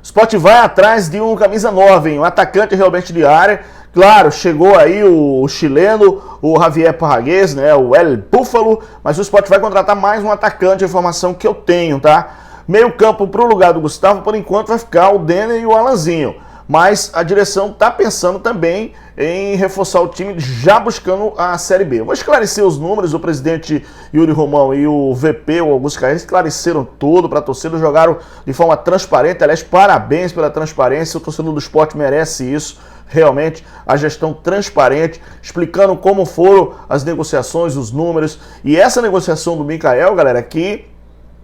Sport vai atrás de um camisa 9, hein? Um atacante realmente de área. Claro, chegou aí o chileno, o Javier Parragués, né? O El Búfalo, mas o Sport vai contratar mais um atacante, a informação que eu tenho, tá? Meio campo para o lugar do Gustavo, por enquanto vai ficar o Denner e o Alanzinho. Mas a direção está pensando também em reforçar o time, já buscando a Série B. Eu vou esclarecer os números, o presidente Yuri Romão e o VP, o Augusto Carreira, esclareceram tudo para a torcida, jogaram de forma transparente. Aliás, parabéns pela transparência, o torcedor do Sport merece isso. Realmente, a gestão transparente, explicando como foram as negociações, os números. E essa negociação do Michael, galera, que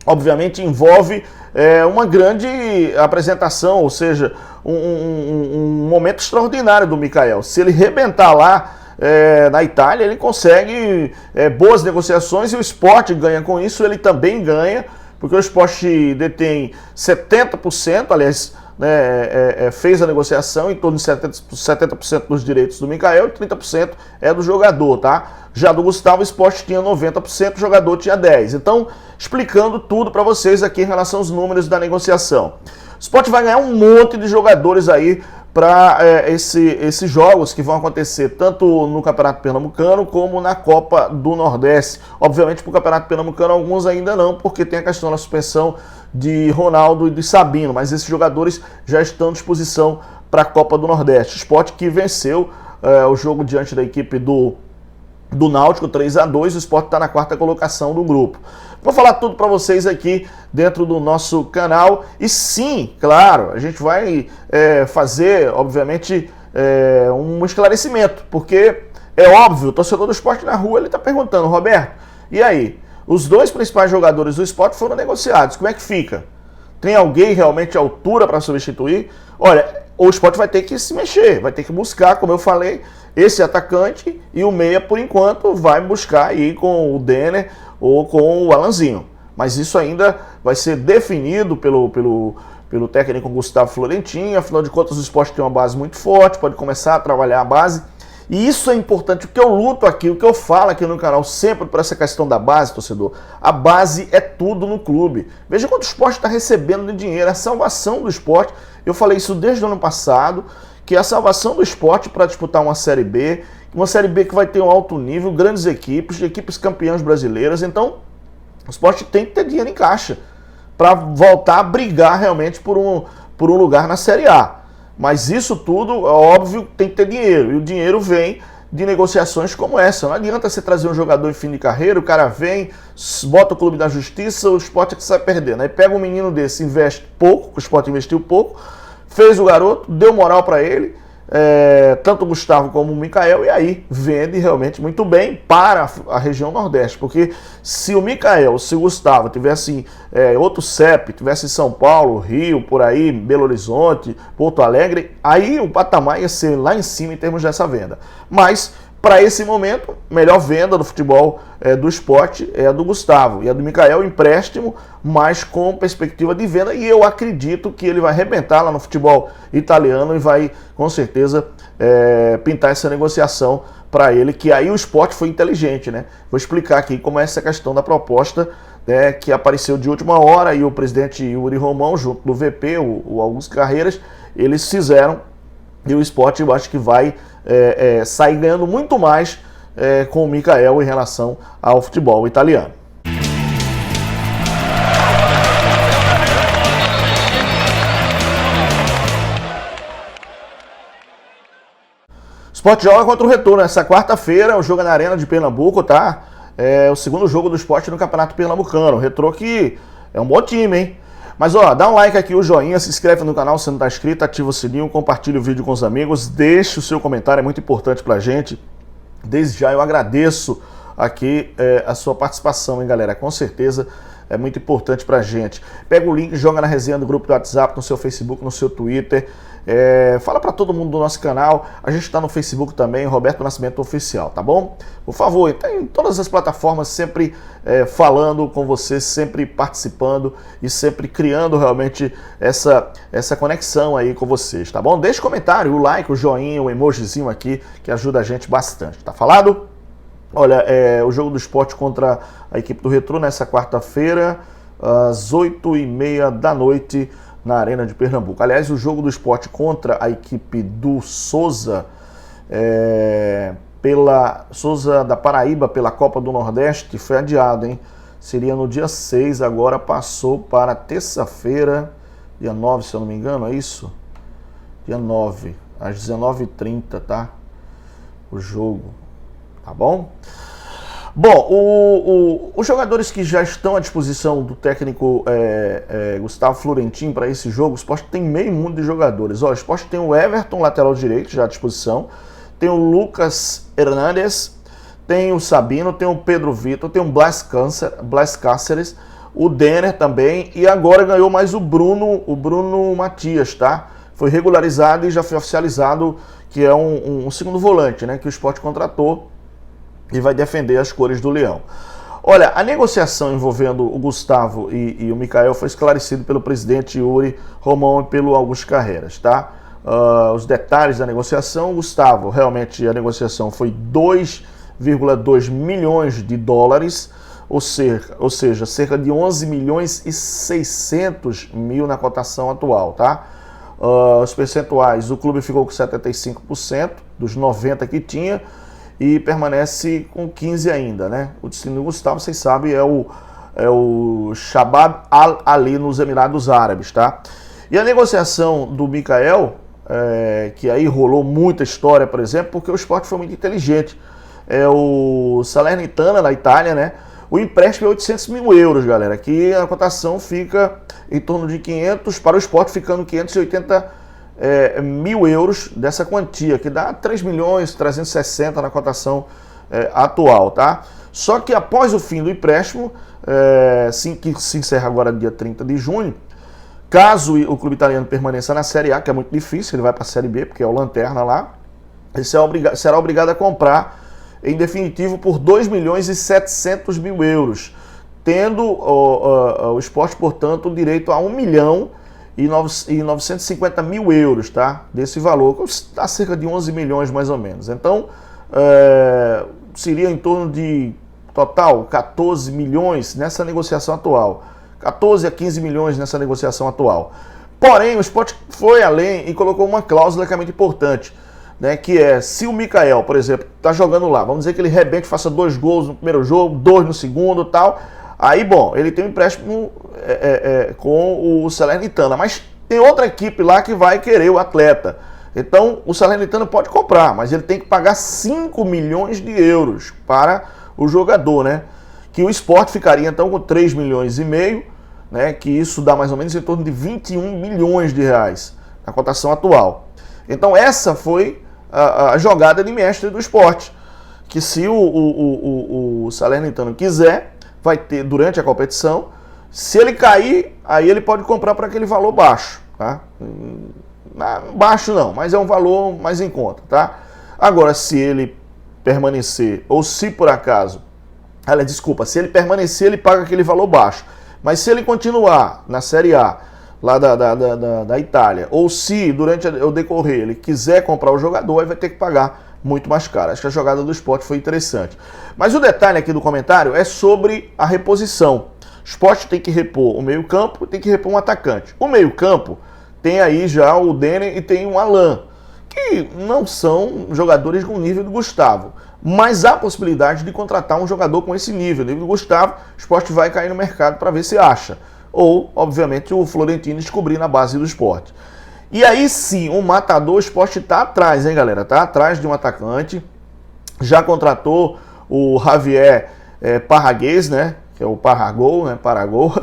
obviamente envolve uma grande apresentação, ou seja, um momento extraordinário do Michael. Se ele rebentar lá na Itália, ele consegue boas negociações e o Sport ganha com isso, ele também ganha, porque o Sport detém 70%, aliás, fez a negociação em torno de 70% dos direitos do Michael e 30% é do jogador, tá? Já do Gustavo, o Sport tinha 90%, o jogador tinha 10%. Então, explicando tudo para vocês aqui em relação aos números da negociação. O Sport vai ganhar um monte de jogadores aí para esses jogos que vão acontecer tanto no Campeonato Pernambucano como na Copa do Nordeste. Obviamente, para o Campeonato Pernambucano, alguns ainda não, porque tem a questão da suspensão de Ronaldo e de Sabino, mas esses jogadores já estão à disposição para a Copa do Nordeste. O Sport que venceu o jogo diante da equipe do Náutico 3-2, o Sport está na 4ª colocação do grupo. Vou falar tudo para vocês aqui dentro do nosso canal e sim, claro, a gente vai fazer, obviamente, um esclarecimento, porque é óbvio, o torcedor do Sport na rua ele está perguntando, Roberto, e aí? Os dois principais jogadores do Sport foram negociados, como é que fica? Tem alguém realmente à altura para substituir? Olha, o Sport vai ter que se mexer, vai ter que buscar, como eu falei, esse atacante e o meia, por enquanto, vai buscar aí com o Denner ou com o Alanzinho. Mas isso ainda vai ser definido pelo técnico Gustavo Florentin. Afinal de contas, o Sport tem uma base muito forte, pode começar a trabalhar a base. E isso é importante, o que eu luto aqui, o que eu falo aqui no canal sempre por essa questão da base, torcedor. A base é tudo no clube. Veja quanto o Sport está recebendo de dinheiro, a salvação do Sport. Eu falei isso desde o ano passado, que a salvação do Sport para disputar uma Série B que vai ter um alto nível, grandes equipes campeãs brasileiras. Então, o Sport tem que ter dinheiro em caixa para voltar a brigar realmente por um lugar na Série A. Mas isso tudo, é óbvio, tem que ter dinheiro. E o dinheiro vem de negociações como essa. Não adianta você trazer um jogador em fim de carreira, o cara vem, bota o clube na justiça, o Sport é que sai perdendo. Aí pega um menino desse, investe pouco, o Sport investiu pouco, fez o garoto, deu moral para ele, tanto o Gustavo como o Michael, e aí vende realmente muito bem para a região Nordeste. Porque se o Michael, se o Gustavo tivesse outro CEP, tivesse em São Paulo, Rio, por aí, Belo Horizonte, Porto Alegre, aí o patamar ia ser lá em cima em termos dessa venda. Mas para esse momento, melhor venda do futebol do Sport é a do Gustavo. E a do Michael, empréstimo, mas com perspectiva de venda. E eu acredito que ele vai arrebentar lá no futebol italiano e vai, com certeza, pintar essa negociação para ele. Que aí o Sport foi inteligente, né? Vou explicar aqui como é essa questão da proposta que apareceu de última hora. E o presidente Yuri Romão, junto do VP, o Augusto Carreiras, eles fizeram. E o Sport, eu acho que vai sair ganhando muito mais com o Michael em relação ao futebol italiano. O Sport joga contra o Retorno nessa quarta-feira, o jogo é na Arena de Pernambuco, tá? É o segundo jogo do Sport no Campeonato Pernambucano. O Retrô que é um bom time, hein? Mas ó, dá um like aqui, o joinha, se inscreve no canal se não está inscrito, ativa o sininho, compartilha o vídeo com os amigos, deixe o seu comentário, é muito importante pra gente. Desde já eu agradeço aqui a sua participação, hein, galera? Com certeza é muito importante pra gente. Pega o link, joga na resenha do grupo do WhatsApp, no seu Facebook, no seu Twitter. Fala pra todo mundo do nosso canal. A gente tá no Facebook também, Roberto Nascimento Oficial, tá bom? Por favor, tá em todas as plataformas, sempre falando com vocês, sempre participando e sempre criando realmente essa conexão aí com vocês, tá bom? Deixe comentário, o like, o joinha, o emojizinho aqui, que ajuda a gente bastante, tá falado? Olha, o jogo do Sport contra a equipe do Retrô nessa quarta-feira, às 8h30 da noite, na Arena de Pernambuco. Aliás, o jogo do Sport contra a equipe do Souza, Souza da Paraíba, pela Copa do Nordeste, foi adiado, hein? Seria no dia 6, agora passou para terça-feira, dia 9, se eu não me engano, é isso? Dia 9, às 19h30, tá? O jogo, tá bom? Bom, os jogadores que já estão à disposição do técnico Gustavo Florentin para esse jogo, o Sport tem meio mundo de jogadores. Ó, o Sport tem o Everton, lateral direito, já à disposição, tem o Lucas Hernandes, tem o Sabino, tem o Pedro Vitor, tem o Blas Cáceres, o Denner também, e agora ganhou mais o Bruno Matias, tá? Foi regularizado e já foi oficializado que é um segundo volante, né? Que o Sport contratou e vai defender as cores do Leão. Olha, a negociação envolvendo o Gustavo e o Mikael foi esclarecido pelo presidente Yuri Romão e pelo Augusto Carreras, tá? Os detalhes da negociação, o Gustavo, realmente a negociação foi 2,2 milhões de dólares, ou seja, cerca de 11 milhões e 600 mil na cotação atual, tá? Os percentuais, o clube ficou com 75% dos 90% que tinha e permanece com 15% ainda, né? O destino do Gustavo, vocês sabem, é o Shabab Al-Ali nos Emirados Árabes, tá? E a negociação do Mikael, que aí rolou muita história, por exemplo, porque o Sport foi muito inteligente. É o Salernitana, da Itália, né? O empréstimo é 800 mil euros, galera. Aqui a cotação fica em torno de 500, para o Sport ficando 580 mil euros dessa quantia, que dá 3 milhões 360 na cotação atual, tá? Só que após o fim do empréstimo, que se encerra agora dia 30 de junho, caso o clube italiano permaneça na Série A, que é muito difícil, ele vai para a Série B, porque é o Lanterna lá, ele será obrigado a comprar em definitivo por 2 milhões e 700 mil euros, tendo o Sport, portanto, direito a 1 milhão e 950 mil euros, tá? Desse valor, que dá cerca de 11 milhões mais ou menos. Então, seria em torno de, total, 14 milhões nessa negociação atual. 14 a 15 milhões nessa negociação atual. Porém, o Sport foi além e colocou uma cláusula que é muito importante, né, que é, se o Mikael, por exemplo, tá jogando lá, vamos dizer que ele rebente, faça 2 gols no primeiro jogo, 2 no segundo e tal, aí, bom, ele tem um empréstimo com o Salernitana, mas tem outra equipe lá que vai querer o atleta. Então, o Salernitana pode comprar, mas ele tem que pagar 5 milhões de euros para o jogador, né? Que o Sport ficaria, então, com 3 milhões e meio, né? Que isso dá mais ou menos em torno de 21 milhões de reais na cotação atual. Então, essa foi a jogada de mestre do Sport, que se o Salernitano quiser, vai ter durante a competição. Se ele cair, aí ele pode comprar por aquele valor baixo, tá? Baixo não, mas é um valor mais em conta, tá? Agora, se ele permanecer, ou se por acaso, se ele permanecer, ele paga aquele valor baixo. Mas se ele continuar na Série A, lá da Itália, ou se durante o decorrer ele quiser comprar o jogador, ele vai ter que pagar muito mais caro. Acho que a jogada do Sport foi interessante. Mas o detalhe aqui do comentário é sobre a reposição. O Sport tem que repor o meio-campo, tem que repor um atacante. O meio-campo tem aí já o Denner e tem o Alan, que não são jogadores com o nível do Gustavo. Mas há possibilidade de contratar um jogador com esse nível. O nível do Gustavo, o Sport vai cair no mercado para ver se acha. Ou, obviamente, o Florentino descobrir na base do Sport. E aí sim, o matador, o Sport está atrás, hein, galera? Está atrás de um atacante. Já contratou o Javier Parragués, né? Que é o Parragol, né? Paragol.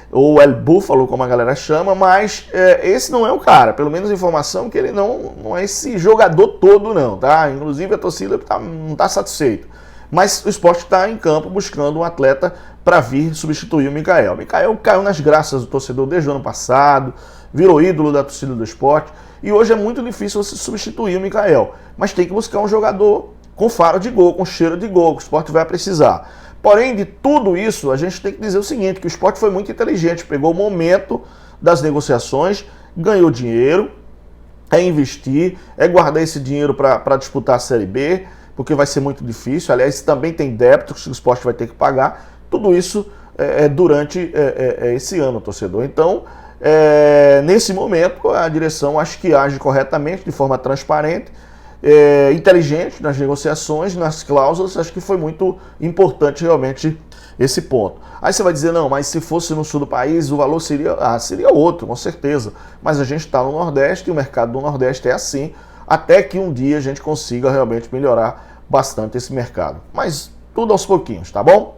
Ou El Búfalo, como a galera chama. Mas esse não é o cara. Pelo menos a informação que ele não é esse jogador todo, não, tá? Inclusive a torcida não está satisfeita. Mas o Sport está em campo buscando um atleta para vir substituir o Mikael. O Mikael caiu nas graças do torcedor desde o ano passado, virou ídolo da torcida do Sport, e hoje é muito difícil você substituir o Mikael. Mas tem que buscar um jogador com faro de gol, com cheiro de gol, que o Sport vai precisar. Porém, de tudo isso, a gente tem que dizer o seguinte, que o Sport foi muito inteligente, pegou o momento das negociações, ganhou dinheiro, é investir, é guardar esse dinheiro para disputar a Série B, porque vai ser muito difícil. Aliás, também tem débitos que o Sport vai ter que pagar. Tudo isso durante esse ano, torcedor. Então, nesse momento, a direção acho que age corretamente, de forma transparente, inteligente nas negociações, nas cláusulas. Acho que foi muito importante realmente esse ponto. Aí você vai dizer, não, mas se fosse no sul do país, o valor seria outro, com certeza. Mas a gente está no Nordeste e o mercado do Nordeste é assim, até que um dia a gente consiga realmente melhorar bastante esse mercado. Mas tudo aos pouquinhos, tá bom?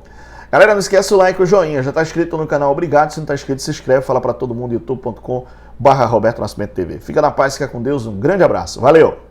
Galera, não esquece o like e o joinha. Já está inscrito no canal? Obrigado. Se não está inscrito, se inscreve. Fala para todo mundo, youtube.com/Roberto Nascimento TV. Fica na paz, fica com Deus. Um grande abraço. Valeu!